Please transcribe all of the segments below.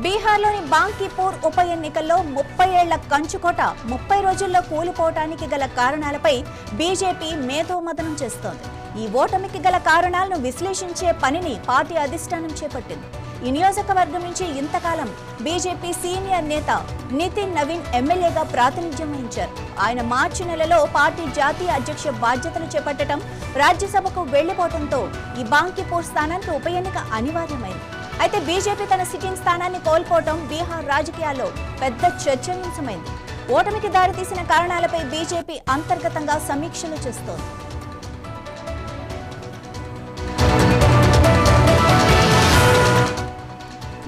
బీహార్లోని బాంకీపూర్ ఉప ఎన్నికల్లో 30 ఏళ్ల కంచుకోట 30 రోజుల్లో కూలిపోవటానికి గల కారణాలపై బీజేపీ మేధోమథనం చేస్తోంది. ఈ ఓటమికి గల కారణాలను విశ్లేషించే పనిని పార్టీ అధిష్టానం చేపట్టింది. ఈ నియోజకవర్గం నుంచి ఇంతకాలం బీజేపీ సీనియర్ నేత నితిన్ నవీన్ ఎమ్మెల్యేగా ప్రాతినిధ్యం వహించారు. ఆయన మార్చి నెలలో పార్టీ జాతీయ అధ్యక్ష బాధ్యతలు చేపట్టడం, రాజ్యసభకు వెళ్లిపోవడంతో ఈ బాంకీపూర్ స్థానానికి ఉప ఎన్నిక అనివార్యమైంది. అయితే బీజేపీ తన సిట్టింగ్ స్థానాన్ని కోల్పోవడం బీహార్ రాజకీయాల్లో పెద్ద చర్చనీయాంశమైంది. ఓటమికి దారితీసిన కారణాలపై బీజేపీ అంతర్గతంగా సమీక్షలు చేస్తోంది.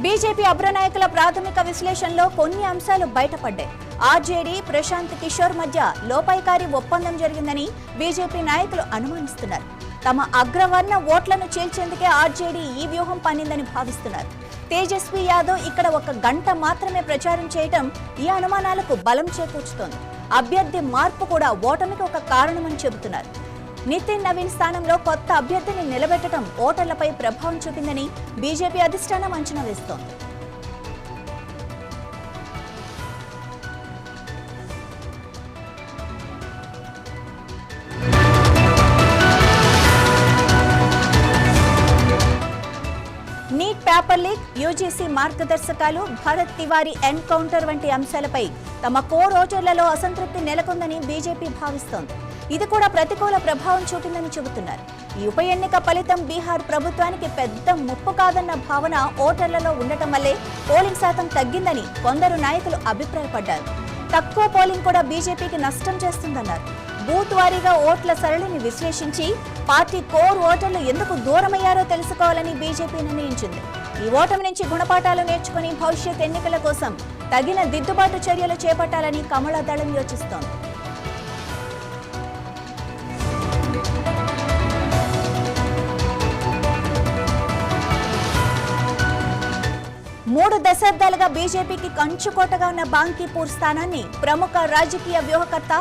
బీజేపీ అగ్రనాయకుల ప్రాథమిక విశ్లేషణలో కొన్ని అంశాలు బయటపడ్డాయి. ఆర్జేడీ ప్రశాంత్ కిషోర్ మధ్య లోపాయికారి ఒప్పందం జరిగిందని బీజేపీ నాయకులు అనుమానిస్తున్నారు. తమ అగ్రవర్ణ ఓట్లను చీల్చేందుకే ఆర్జేడీ ఈ వ్యూహం పన్నిందని భావిస్తున్నారు. తేజస్వి యాదవ్ ఇక్కడ 1 గంట మాత్రమే ప్రచారం చేయడం ఈ అనుమానాలకు బలం చేకూర్చుతోంది. అభ్యర్థి మార్పు కూడా ఓటమికి ఒక కారణమని చెబుతున్నారు. నితిన్ నవీన్ స్థానంలో కొత్త అభ్యర్థిని నిలబెట్టడం ఓటర్లపై ప్రభావం చూపిందని బీజేపీ అధిష్టానం అంచనా వేస్తోంది. నీట్ పేపర్ లీక్, యూజీసీ మార్గదర్శకాలు, భరత్ తివారీ ఎన్కౌంటర్ వంటి అంశాలపై తమ కోర్ ఓటర్లలో అసంతృప్తి నెలకొందని బీజేపీ భావిస్తోంది. ఇది కూడా ప్రతికూల ప్రభావం చూపిందని చెబుతున్నారు. ఈ ఉప ఎన్నిక ఫలితం బీహార్ ప్రభుత్వానికి పెద్ద ముప్పు కాదన్న భావన ఓటర్లలో ఉండటం వల్లే పోలింగ్ శాతం తగ్గిందని కొందరు నాయకులు అభిప్రాయపడ్డారు. తక్కువ పోలింగ్ కూడా బీజేపీకి నష్టం చేస్తుందన్నారు. బూత్ వారీగా ఓట్ల సరళిని విశ్లేషించి పార్టీ కోర్ ఓటర్లు ఎందుకు దూరమయ్యారో తెలుసుకోవాలని బీజేపీ నిర్ణయించింది. ఈ ఓటమి నుంచి గుణపాఠాలు నేర్చుకుని భవిష్యత్ ఎన్నికల కోసం తగిన దిద్దుబాటు చర్యలు చేపట్టాలని కమల దళం యోచిస్తోంది. 3 దశాబ్దాలుగా బీజేపీకి కంచుకోటగా ఉన్న బాంకీపూర్ స్థానాన్ని ప్రముఖ రాజకీయ వ్యూహకర్త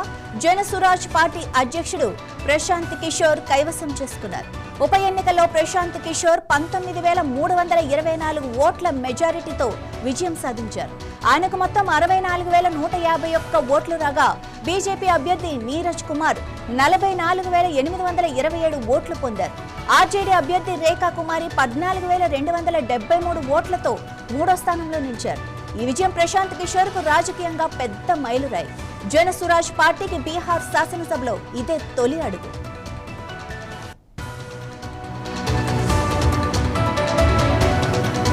జనసురాజ్ పార్టీ అధ్యక్షుడు ప్రశాంత్ కిషోర్ కైవసం చేసుకున్నారు. ఉప ఎన్నికల్లో ప్రశాంత్ కిషోర్ 19,324 ఓట్ల మెజారిటీతో విజయం సాధించారు. ఆయనకు మొత్తం 64,151 ఓట్లు రాగా బీజేపీ అభ్యర్థి నీరజ్ కుమార్ 44,827 ఓట్లు పొందారు. ఆర్జేడీ అభ్యర్థి రేఖా కుమారి 14,273 ఓట్లతో 3వ స్థానంలో నిలిచారు. ఈ విజయం ప్రశాంత్ కిషోర్ కు రాజకీయంగా పెద్ద మైలురాయి. జనసురాజ్ పార్టీకి బీహార్ శాసనసభలో ఇదే తొలి అడుగు.